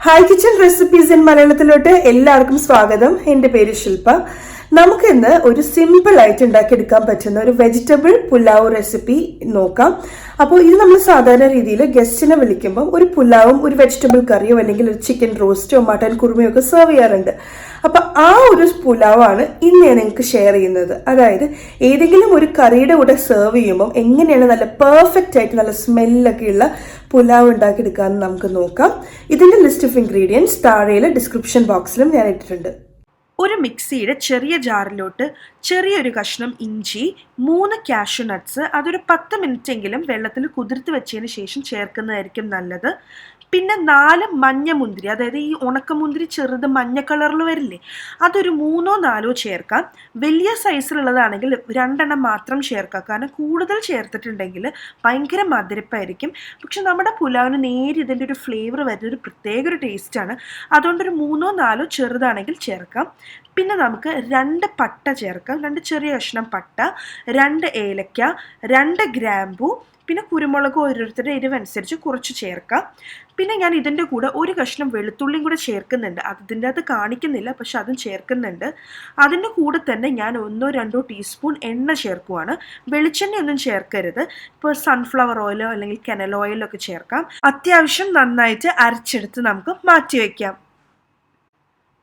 Hi kitchen recipes in മലയാളത്തിലോട്ട് എല്ലാവർക്കും സ്വാഗതം. എൻ്റെ പേര് ശില്പ. നമുക്കിന്ന് ഒരു സിമ്പിൾ ആയിട്ട് ഉണ്ടാക്കിയെടുക്കാൻ പറ്റുന്ന ഒരു വെജിറ്റബിൾ പുലാവ് റെസിപ്പി നോക്കാം. അപ്പോൾ ഇത് നമ്മൾ സാധാരണ രീതിയിൽ ഗസ്റ്റിനെ വിളിക്കുമ്പോൾ ഒരു പുലാവും ഒരു വെജിറ്റബിൾ കറിയോ അല്ലെങ്കിൽ ഒരു ചിക്കൻ റോസ്റ്റോ മട്ടൻ കുറുമയോ ഒക്കെ സെർവ് ചെയ്യാറുണ്ട്. അപ്പോൾ ആ ഒരു പുലാവാണ് ഇന്ന് ഞാൻ നിങ്ങൾക്ക് ഷെയർ ചെയ്യുന്നത്. അതായത് ഏതെങ്കിലും ഒരു കറിയുടെ കൂടെ സെർവ് ചെയ്യുമ്പോൾ എങ്ങനെയാണ് നല്ല പെർഫെക്റ്റ് ആയിട്ട് നല്ല സ്മെല്ലൊക്കെയുള്ള പുലാവ് ഉണ്ടാക്കിയെടുക്കാമെന്ന് നമുക്ക് നോക്കാം. ഇതിൻ്റെ ലിസ്റ്റ് ഓഫ് ഇൻഗ്രീഡിയൻസ് താഴെയുള്ള ഡിസ്ക്രിപ്ഷൻ ബോക്സിലും ഞാൻ ഇട്ടിട്ടുണ്ട്. ഒരു മിക്സിയുടെ ചെറിയ ജാറിലോട്ട് ചെറിയൊരു കഷ്ണം ഇഞ്ചി, 3 കാഷ്യൂ നട്ട്സ്, അതൊരു 10 മിനിറ്റെങ്കിലും വെള്ളത്തിൽ കുതിർത്ത് വെച്ചതിന് ശേഷം ചേർക്കുന്നതായിരിക്കും നല്ലത്. പിന്നെ 4 മഞ്ഞ മുന്തിരി, അതായത് ഈ ഉണക്കമുന്തിരി ചെറുത് മഞ്ഞ കളറിൽ വരില്ലേ, അതൊരു 3ഓ 4ഓ ചേർക്കാം. വലിയ സൈസിലുള്ളതാണെങ്കിൽ 2 മാത്രം ചേർക്കാം. കാരണം കൂടുതൽ ചേർത്തിട്ടുണ്ടെങ്കിൽ ഭയങ്കര മധുരപ്പായിരിക്കും. പക്ഷെ നമ്മുടെ പുലാവിന് നേരെ ഇതിൻ്റെ ഒരു ഫ്ലേവർ വരുന്ന ഒരു പ്രത്യേക ഒരു ടേസ്റ്റാണ്. അതുകൊണ്ടൊരു 3ഓ 4ഓ ചെറുതാണെങ്കിൽ ചേർക്കാം. പിന്നെ നമുക്ക് 2 പട്ട ചേർക്കാം, 2 ചെറിയ കഷ്ണം പട്ട, 2 ഏലക്ക, 2 ഗ്രാമ്പൂ, പിന്നെ കുരുമുളക് ഓരോരുത്തരുടെ എരിവനുസരിച്ച് കുറച്ച് ചേർക്കാം. പിന്നെ ഞാൻ ഇതിൻ്റെ കൂടെ ഒരു കഷ്ണം വെളുത്തുള്ളിയും കൂടെ ചേർക്കുന്നുണ്ട്. അതിൻ്റെ അത് കാണിക്കുന്നില്ല, പക്ഷെ അതും ചേർക്കുന്നുണ്ട്. അതിൻ്റെ കൂടെ തന്നെ ഞാൻ 1-2 ടീസ്പൂൺ എണ്ണ ചേർക്കുവാണ്. വെളിച്ചെണ്ണയൊന്നും ചേർക്കരുത്. ഇപ്പോൾ സൺഫ്ലവർ ഓയിലോ അല്ലെങ്കിൽ കനൽ ഓയിലോ ഒക്കെ ചേർക്കാം. അത്യാവശ്യം നന്നായിട്ട് അരച്ചെടുത്ത് നമുക്ക് മാറ്റി വയ്ക്കാം.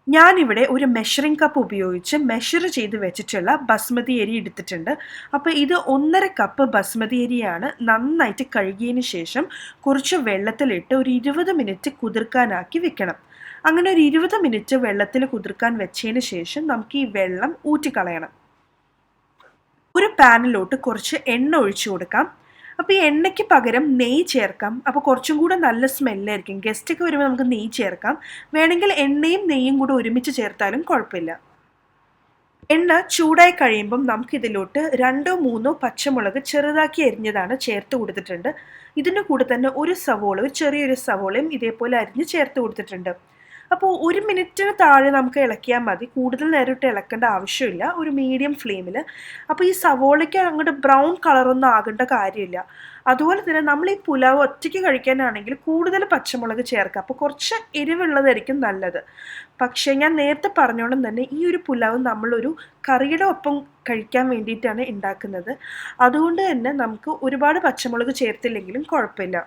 ഞാനിവിടെ ഒരു മെഷറിംഗ് കപ്പ് ഉപയോഗിച്ച് മെഷർ ചെയ്ത് വെച്ചിട്ടുള്ള ബസ്മതി അരി എടുത്തിട്ടുണ്ട്. അപ്പോൾ ഇത് 1.5 കപ്പ് ബസ്മതി അരിയാണ്. നന്നായിട്ട് കഴുകിയതിന് ശേഷം കുറച്ച് വെള്ളത്തിലിട്ട് ഒരു 20 മിനിറ്റ് കുതിർക്കാനാക്കി വെക്കണം. അങ്ങനെ ഒരു 20 മിനിറ്റ് വെള്ളത്തിൽ കുതിർക്കാൻ വെച്ചതിന് ശേഷം നമുക്ക് ഈ വെള്ളം ഊറ്റിക്കളയണം. ഒരു പാനിലോട്ട് കുറച്ച് എണ്ണ ഒഴിച്ചു കൊടുക്കാം. അപ്പോൾ ഈ എണ്ണയ്ക്ക് പകരം നെയ്യ് ചേർക്കാം. അപ്പോൾ കുറച്ചും കൂടെ നല്ല സ്മെല്ലായിരിക്കും. ഗസ്റ്റൊക്കെ വരുമ്പോൾ നമുക്ക് നെയ്യ് ചേർക്കാം. വേണമെങ്കിൽ എണ്ണയും നെയ്യും കൂടെ ഒരുമിച്ച് ചേർത്താലും കുഴപ്പമില്ല. എണ്ണ ചൂടായി കഴിയുമ്പം നമുക്കിതിലോട്ട് 2-3 പച്ചമുളക് ചെറുതാക്കി അരിഞ്ഞതാണ് ചേർത്ത് കൊടുത്തിട്ടുണ്ട്. ഇതിൻ്റെ കൂടെ തന്നെ ഒരു ചെറിയൊരു സവോളയും ഇതേപോലെ അരിഞ്ഞ് ചേർത്ത് കൊടുത്തിട്ടുണ്ട്. അപ്പോൾ 1 മിനിറ്റിന് താഴെ നമുക്ക് ഇളക്കിയാൽ മതി. കൂടുതൽ നേരം ഇട്ട് ഇളക്കേണ്ട ആവശ്യമില്ല. ഒരു മീഡിയം ഫ്ലെയിമിൽ. അപ്പോൾ ഈ സവോളയ്ക്ക് അങ്ങോട്ട് ബ്രൗൺ കളറൊന്നും ആകേണ്ട കാര്യമില്ല. അതുപോലെ തന്നെ നമ്മൾ ഈ പുലാവ് ഒറ്റയ്ക്ക് കഴിക്കാനാണെങ്കിൽ കൂടുതൽ പച്ചമുളക് ചേർക്കാം. അപ്പോൾ കുറച്ച് എരിവുള്ളതായിരിക്കും നല്ലത്. പക്ഷേ ഞാൻ നേരത്തെ പറഞ്ഞോളം തന്നെ ഈ ഒരു പുലാവ് നമ്മളൊരു കറിയുടെ ഒപ്പം കഴിക്കാൻ വേണ്ടിയിട്ടാണ് ഉണ്ടാക്കുന്നത്. അതുകൊണ്ട് തന്നെ നമുക്ക് ഒരുപാട് പച്ചമുളക് ചേർത്തില്ലെങ്കിലും കുഴപ്പമില്ല.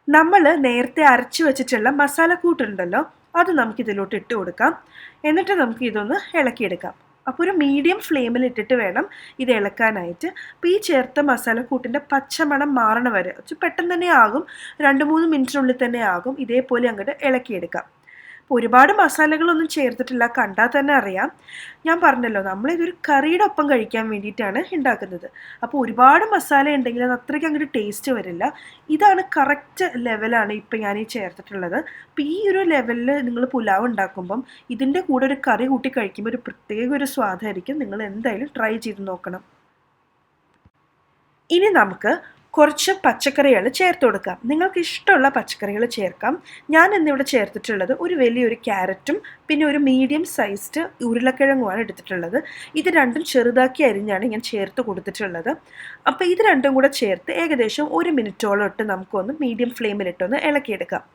നമ്മൾ നേരത്തെ അരച്ചു വെച്ചിട്ടുള്ള മസാലക്കൂട്ടുണ്ടല്ലോ, അത് നമുക്കിതിലോട്ട് ഇട്ട് കൊടുക്കാം. എന്നിട്ട് നമുക്ക് ഇതൊന്ന് ഇളക്കിയെടുക്കാം. അപ്പോൾ ഒരു മീഡിയം ഫ്ലെയിമിൽ ഇട്ടിട്ട് വേണം ഇത് ഇളക്കാനായിട്ട്. അപ്പോൾ ഈ ചേർത്ത മസാലക്കൂട്ടിൻ്റെ പച്ചമണം മാറണ വരെ പെട്ടെന്ന് തന്നെ ആകും, 2-3 മിനിറ്റിനുള്ളിൽ തന്നെ ആകും. ഇതേപോലെ അങ്ങോട്ട് ഇളക്കിയെടുക്കാം. ഒരുപാട് മസാലകളൊന്നും ചേർത്തിട്ടില്ല, കണ്ടാൽ തന്നെ അറിയാം. ഞാൻ പറഞ്ഞല്ലോ, നമ്മളിതൊരു കറിയുടെ ഒപ്പം കഴിക്കാൻ വേണ്ടിയിട്ടാണ് ഉണ്ടാക്കുന്നത്. അപ്പോൾ ഒരുപാട് മസാല ഉണ്ടെങ്കിൽ അത് അത്രയ്ക്ക് അങ്ങോട്ട് ടേസ്റ്റ് വരില്ല. ഇതാണ് കറക്റ്റ് ലെവലാണ് ഇപ്പം ഞാൻ ഈ ചേർത്തിട്ടുള്ളത്. അപ്പോൾ ഈ ഒരു ലെവലിൽ നിങ്ങൾ പുലാവ് ഉണ്ടാക്കുമ്പം ഇതിൻ്റെ കൂടെ ഒരു കറി കൂട്ടി കഴിക്കുമ്പോൾ ഒരു പ്രത്യേക ഒരു സ്വാദായിരിക്കും. നിങ്ങൾ എന്തായാലും ട്രൈ ചെയ്ത് നോക്കണം. ഇനി നമുക്ക് കുറച്ച് പച്ചക്കറികൾ ചേർത്ത് കൊടുക്കാം. നിങ്ങൾക്ക് ഇഷ്ടമുള്ള പച്ചക്കറികൾ ചേർക്കാം. ഞാൻ ഇന്നിവിടെ ചേർത്തിട്ടുള്ളത് ഒരു വലിയൊരു ക്യാരറ്റും പിന്നെ ഒരു മീഡിയം സൈസ്ഡ് ഉരുളക്കിഴങ്ങുമാണ് എടുത്തിട്ടുള്ളത്. ഇത് രണ്ടും ചെറുതാക്കി അരിഞ്ഞാണ് ഞാൻ ചേർത്ത് കൊടുത്തിട്ടുള്ളത്. അപ്പോൾ ഇത് രണ്ടും കൂടെ ചേർത്ത് ഏകദേശം 1 മിനിറ്റോളം ഇട്ട് നമുക്കൊന്ന് മീഡിയം ഫ്ലെയിമിലിട്ടൊന്ന് ഇളക്കിയെടുക്കാം.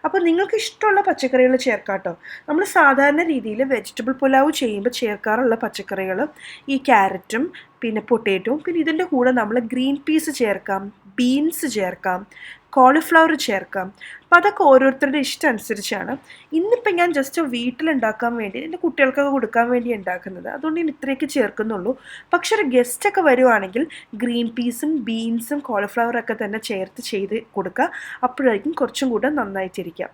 അപ്പോൾ നിങ്ങൾക്ക് ഇഷ്ടമുള്ള പച്ചക്കറികൾ ചേർക്കാം കേട്ടോ. നമ്മൾ സാധാരണ രീതിയിൽ വെജിറ്റബിൾ പുലാവ് ചെയ്യുമ്പോൾ ചേർക്കാറുള്ള പച്ചക്കറികൾ ഈ ക്യാരറ്റും പിന്നെ പൊട്ടേറ്റോയും, പിന്നെ ഇതിൻ്റെ കൂടെ നമ്മൾ ഗ്രീൻ പീസ് ചേർക്കാം, ബീൻസ് ചേർക്കാം, കോളിഫ്ലവർ ചേർക്കാം. അപ്പോൾ അതൊക്കെ ഓരോരുത്തരുടെ ഇഷ്ടം അനുസരിച്ചാണ്. ഇന്നിപ്പോൾ ഞാൻ ജസ്റ്റ് വീട്ടിലുണ്ടാക്കാൻ വേണ്ടി എൻ്റെ കുട്ടികൾക്കൊക്കെ കൊടുക്കാൻ വേണ്ടി ഉണ്ടാക്കുന്നത്. അതുകൊണ്ട് ഞാൻ ഇത്രയൊക്കെ ചേർക്കുന്നുള്ളൂ. പക്ഷെ ഒരു ഗസ്റ്റൊക്കെ വരുവാണെങ്കിൽ ഗ്രീൻ പീസും ബീൻസും കോളിഫ്ലവറൊക്കെ തന്നെ ചേർത്ത് ചെയ്ത് കൊടുക്കുക. അപ്പോഴായിരിക്കും കുറച്ചും കൂടെ നന്നായിട്ടിരിക്കാം.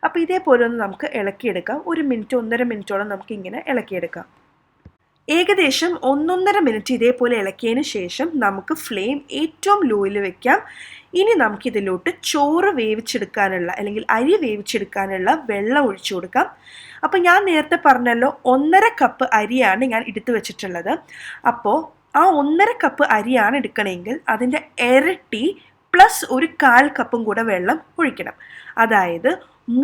അപ്പോൾ ഇതേപോലെ ഒന്ന് നമുക്ക് ഇളക്കിയെടുക്കാം. 1 മിനിറ്റ് 1.5 മിനിറ്റോളം നമുക്കിങ്ങനെ ഇളക്കിയെടുക്കാം. ഏകദേശം 1-1.5 മിനിറ്റ് ഇതേപോലെ ഇളക്കിയതിന് ശേഷം നമുക്ക് ഫ്ലെയിം ഏറ്റവും ലോയിൽ വെക്കാം. ഇനി നമുക്കിതിലോട്ട് ചോറ് വേവിച്ചെടുക്കാനുള്ള അല്ലെങ്കിൽ അരി വേവിച്ചെടുക്കാനുള്ള വെള്ളം ഒഴിച്ചു കൊടുക്കാം. അപ്പോൾ ഞാൻ നേരത്തെ പറഞ്ഞല്ലോ 1.5 കപ്പ് അരിയാണ് ഞാൻ എടുത്തു വെച്ചിട്ടുള്ളത്. അപ്പോൾ ആ 1.5 കപ്പ് അരിയാണ് എടുക്കണമെങ്കിൽ അതിൻ്റെ ഇരട്ടി പ്ലസ് ഒരു 1/4 കപ്പും കൂടെ വെള്ളം ഒഴിക്കണം. അതായത്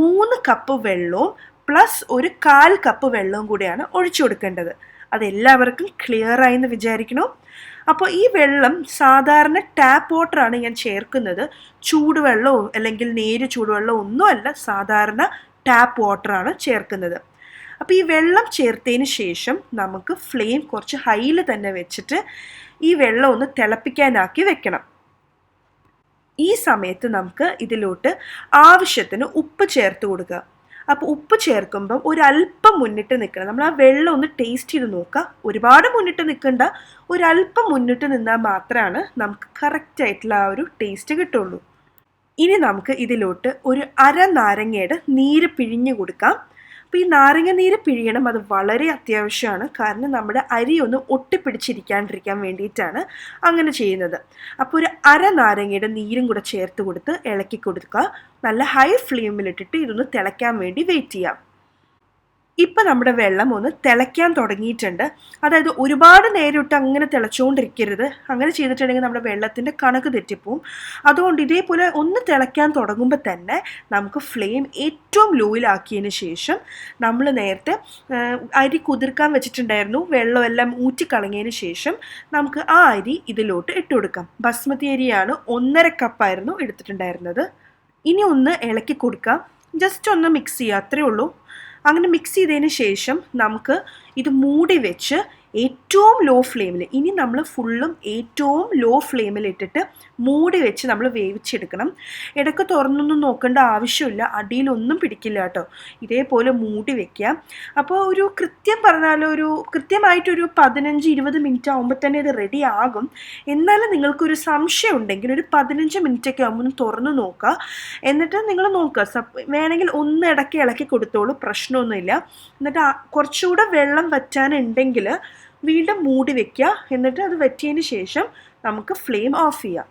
3 കപ്പ് വെള്ളവും പ്ലസ് ഒരു 1/4 കപ്പ് വെള്ളവും കൂടെയാണ് ഒഴിച്ചു കൊടുക്കേണ്ടത്. അതെല്ലാവർക്കും ക്ലിയർ ആയെന്ന് വിചാരിക്കുന്നു. അപ്പോൾ ഈ വെള്ളം സാധാരണ ടാപ്പ് വാട്ടറാണ് ഞാൻ ചേർക്കുന്നത്. ചൂടുവെള്ളമോ അല്ലെങ്കിൽ നേരിയ ചൂടുവെള്ളമോ ഒന്നുമല്ല, സാധാരണ ടാപ്പ് വാട്ടറാണ് ചേർക്കുന്നത്. അപ്പോൾ ഈ വെള്ളം ചേർത്തതിന് ശേഷം നമുക്ക് ഫ്ലെയിം കുറച്ച് ഹൈയിൽ തന്നെ വെച്ചിട്ട് ഈ വെള്ളം ഒന്ന് തിളപ്പിക്കാനാക്കി വെക്കണം. ഈ സമയത്ത് നമുക്ക് ഇതിലോട്ട് ആവശ്യത്തിന് ഉപ്പ് ചേർത്ത് കൊടുക്കുക. അപ്പോൾ ഉപ്പ് ചേർക്കുമ്പം ഒരല്പം മുന്നിട്ട് നിൽക്കണം. നമ്മൾ ആ വെള്ളം ഒന്ന് ടേസ്റ്റ് ചെയ്ത് നോക്കുക. ഒരുപാട് മുന്നിട്ട് നിൽക്കണ്ട, ഒരല്പം മുന്നിട്ട് നിന്നാൽ മാത്രമാണ് നമുക്ക് കറക്റ്റായിട്ടുള്ള ആ ഒരു ടേസ്റ്റ് കിട്ടുള്ളൂ. ഇനി നമുക്ക് ഇതിലോട്ട് ഒരു അര നാരങ്ങയുടെ നീര് പിഴിഞ്ഞ് കൊടുക്കാം. അപ്പോൾ ഈ നാരങ്ങ നീര് പിഴിയണം, അത് വളരെ അത്യാവശ്യമാണ്. കാരണം നമ്മുടെ അരി ഒന്ന് ഒട്ടിപ്പിടിച്ചിരിക്കാണ്ടിരിക്കാൻ വേണ്ടിയിട്ടാണ് അങ്ങനെ ചെയ്യുന്നത്. അപ്പോൾ ഒരു അര നാരങ്ങയുടെ നീരും കൂടെ ചേർത്ത് കൊടുത്ത് ഇളക്കി കൊടുക്കുക. നല്ല ഹൈ ഫ്ലെയിമിലിട്ടിട്ട് ഇതൊന്ന് തിളയ്ക്കാൻ വേണ്ടി വെയിറ്റ് ചെയ്യാം. ഇപ്പം നമ്മുടെ വെള്ളം ഒന്ന് തിളയ്ക്കാൻ തുടങ്ങിയിട്ടുണ്ട്. അതായത് ഒരുപാട് നേരിട്ട് അങ്ങനെ തിളച്ചുകൊണ്ടിരിക്കരുത്. അങ്ങനെ ചെയ്തിട്ടുണ്ടെങ്കിൽ നമ്മുടെ വെള്ളത്തിൻ്റെ കണക്ക് തെറ്റിപ്പോവും. അതുകൊണ്ട് ഇതേപോലെ ഒന്ന് തിളയ്ക്കാൻ തുടങ്ങുമ്പോൾ തന്നെ നമുക്ക് ഫ്ലെയിം ഏറ്റവും ലോയിലാക്കിയതിന് ശേഷം നമ്മൾ നേരത്തെ അരി കുതിർക്കാൻ വെച്ചിട്ടുണ്ടായിരുന്നു. വെള്ളമെല്ലാം ഊറ്റിക്കളഞ്ഞതിന് ശേഷം നമുക്ക് ആ അരി ഇതിലോട്ട് ഇട്ട് കൊടുക്കാം. ബസ്മതി അരിയാണ് 1.5 കപ്പായിരുന്നു എടുത്തിട്ടുണ്ടായിരുന്നത്. ഇനി ഒന്ന് ഇളക്കി കൊടുക്കാം, ജസ്റ്റ് ഒന്ന് മിക്സ് ചെയ്യുക, അത്രയേ ഉള്ളൂ. അങ്ങനെ മിക്സ് ചെയ്തതിന് ശേഷം നമുക്ക് ഇത് മൂടി വെച്ച് ഏറ്റവും ലോ ഫ്ലെയിമിൽ, ഇനി നമ്മൾ ഫുള്ളും ഏറ്റവും ലോ ഫ്ലെയിമിൽ ഇട്ടിട്ട് മൂടി വെച്ച് നമ്മൾ വേവിച്ചെടുക്കണം. ഇടയ്ക്ക് തുറന്നൊന്നും നോക്കേണ്ട ആവശ്യമില്ല, അടിയിലൊന്നും പിടിക്കില്ല കേട്ടോ. ഇതേപോലെ മൂടി വെക്കുക. അപ്പോൾ ഒരു കൃത്യം പറഞ്ഞാൽ ഒരു കൃത്യമായിട്ടൊരു 15-20 മിനിറ്റ് ആകുമ്പോൾ തന്നെ ഇത് റെഡി ആകും. എന്നാലും നിങ്ങൾക്കൊരു സംശയം ഉണ്ടെങ്കിൽ ഒരു 15 മിനിറ്റൊക്കെ ആകുമ്പോൾ ഒന്ന് തുറന്ന് നോക്കുക. എന്നിട്ട് നിങ്ങൾ നോക്കുക, വേണമെങ്കിൽ ഒന്ന് ഇടയ്ക്ക് ഇളക്കി കൊടുത്തോളൂ, പ്രശ്നമൊന്നുമില്ല. എന്നിട്ട് കുറച്ചുകൂടെ വെള്ളം വറ്റാനുണ്ടെങ്കിൽ വീണ്ടും മൂടി വെക്കുക. എന്നിട്ട് അത് വറ്റിയതിന് ശേഷം നമുക്ക് ഫ്ലെയിം ഓഫ് ചെയ്യാം.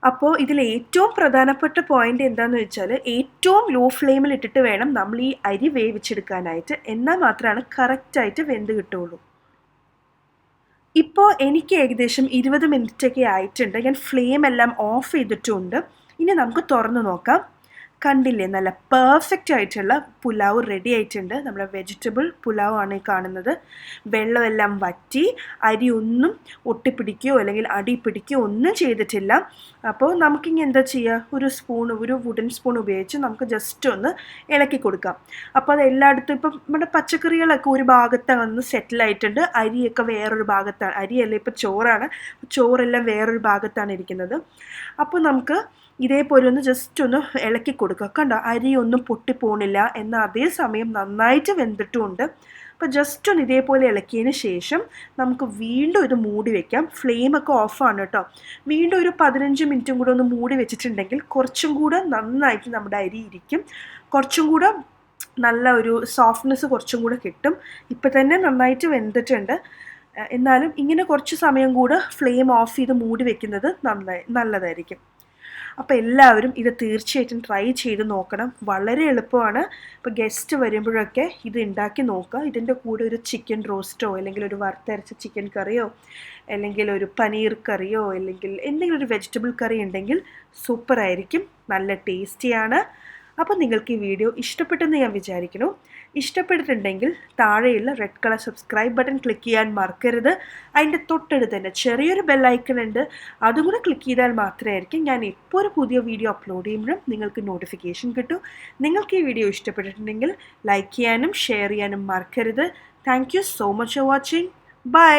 അപ്പോൾ ഇതിൽ ഏറ്റവും പ്രധാനപ്പെട്ട പോയിന്റ് എന്താണെന്ന് വെച്ചാൽ ഏറ്റവും ലോ ഫ്ലെയിമിൽ ഇട്ടിട്ട് വേണം നമ്മൾ ഈ അരി വേവിച്ചെടുക്കാനായിട്ട്. എന്നാൽ മാത്രമാണ് കറക്റ്റായിട്ട് വെന്ത് കിട്ടുള്ളൂ. ഇപ്പോൾ എനിക്ക് ഏകദേശം 20 മിനിറ്റൊക്കെ ആയിട്ടുണ്ട്. ഞാൻ ഫ്ലെയിം എല്ലാം ഓഫ് ചെയ്തിട്ടുണ്ട്. ഇനി നമുക്ക് തുറന്ന് നോക്കാം. കണ്ടില്ലേ, നല്ല പെർഫെക്റ്റ് ആയിട്ടുള്ള പുലാവ് റെഡി ആയിട്ടുണ്ട്. നമ്മുടെ വെജിറ്റബിൾ പുലാവ് ആണ് ഈ കാണുന്നത്. വെള്ളമെല്ലാം വറ്റി, അരി ഒന്നും ഒട്ടിപ്പിടിക്കുകയോ അല്ലെങ്കിൽ അടി പിടിക്കുകയോ ഒന്നും ചെയ്തിട്ടില്ല. അപ്പോൾ നമുക്കിനി എന്താ ചെയ്യുക, ഒരു വുഡൻ സ്പൂൺ ഉപയോഗിച്ച് നമുക്ക് ജസ്റ്റ് ഒന്ന് ഇളക്കി കൊടുക്കാം. അപ്പോൾ അത് എല്ലായിടത്തും ഇപ്പം നമ്മുടെ പച്ചക്കറികളൊക്കെ ഒരു ഭാഗത്താണ് സെറ്റിലായിട്ടുണ്ട്, അരിയൊക്കെ വേറൊരു ഭാഗത്താണ്. അരിയല്ല, ഇപ്പം ചോറാണ്, ചോറെല്ലാം വേറൊരു ഭാഗത്താണ് ഇരിക്കുന്നത്. അപ്പോൾ നമുക്ക് ഇതേപോലെ ഒന്ന് ജസ്റ്റ് ഒന്ന് ഇളക്കി കൊടുക്കുക. കണ്ടോ, അരി ഒന്നും പൊട്ടിപ്പോണില്ല, എന്നാൽ അതേസമയം നന്നായിട്ട് വെന്തിട്ടുമുണ്ട്. അപ്പോൾ ജസ്റ്റ് ഒന്ന് ഇതേപോലെ ഇളക്കിയതിന് ശേഷം നമുക്ക് വീണ്ടും ഇത് മൂടി വയ്ക്കാം. ഫ്ലെയിമൊക്കെ ഓഫാണ് കേട്ടോ. വീണ്ടും ഒരു 15 മിനിറ്റും കൂടെ ഒന്ന് മൂടി വെച്ചിട്ടുണ്ടെങ്കിൽ കുറച്ചും കൂടെ നന്നായിട്ട് നമ്മുടെ അരി ഇരിക്കും. കുറച്ചും കൂടെ നല്ല ഒരു സോഫ്റ്റ്നെസ് കുറച്ചും കൂടെ കിട്ടും. ഇപ്പം തന്നെ നന്നായിട്ട് വെന്തിട്ടുണ്ട്. എന്നാലും ഇങ്ങനെ കുറച്ച് സമയം കൂടെ ഫ്ലെയിം ഓഫ് ചെയ്ത് മൂടി വെക്കുന്നത് നല്ലതായിരിക്കും. അപ്പോൾ എല്ലാവരും ഇത് തീർച്ചയായിട്ടും ട്രൈ ചെയ്ത് നോക്കണം. വളരെ എളുപ്പമാണ്. ഇപ്പോൾ ഗസ്റ്റ് വരുമ്പോഴൊക്കെ ഇത് ഉണ്ടാക്കി നോക്കുക. ഇതിൻ്റെ കൂടെ ഒരു ചിക്കൻ റോസ്റ്റോ അല്ലെങ്കിൽ ഒരു വറുത്തരച്ച ചിക്കൻ കറിയോ അല്ലെങ്കിൽ ഒരു പനീർ കറിയോ അല്ലെങ്കിൽ എന്തെങ്കിലും ഒരു വെജിറ്റബിൾ കറി ഉണ്ടെങ്കിൽ സൂപ്പറായിരിക്കും, നല്ല ടേസ്റ്റിയാണ്. അപ്പോൾ നിങ്ങൾക്ക് ഈ വീഡിയോ ഇഷ്ടപ്പെട്ടെന്ന് ഞാൻ വിചാരിക്കുന്നു. ഇഷ്ടപ്പെട്ടിട്ടുണ്ടെങ്കിൽ താഴെയുള്ള red colour subscribe button click ചെയ്യാൻ മറക്കരുത്. അതിൻ്റെ തൊട്ടടുത്ത് തന്നെ ചെറിയൊരു ബെല്ലൈക്കൺ ഉണ്ട്, അതും കൂടെ ക്ലിക്ക് ചെയ്താൽ മാത്രമായിരിക്കും ഞാൻ ഇപ്പോൾ ഒരു പുതിയ വീഡിയോ അപ്ലോഡ് ചെയ്യുമ്പോഴും നിങ്ങൾക്ക് നോട്ടിഫിക്കേഷൻ കിട്ടും. നിങ്ങൾക്ക് ഈ വീഡിയോ ഇഷ്ടപ്പെട്ടിട്ടുണ്ടെങ്കിൽ ലൈക്ക് ചെയ്യാനും ഷെയർ ചെയ്യാനും മറക്കരുത്. Thank you so much for watching. By.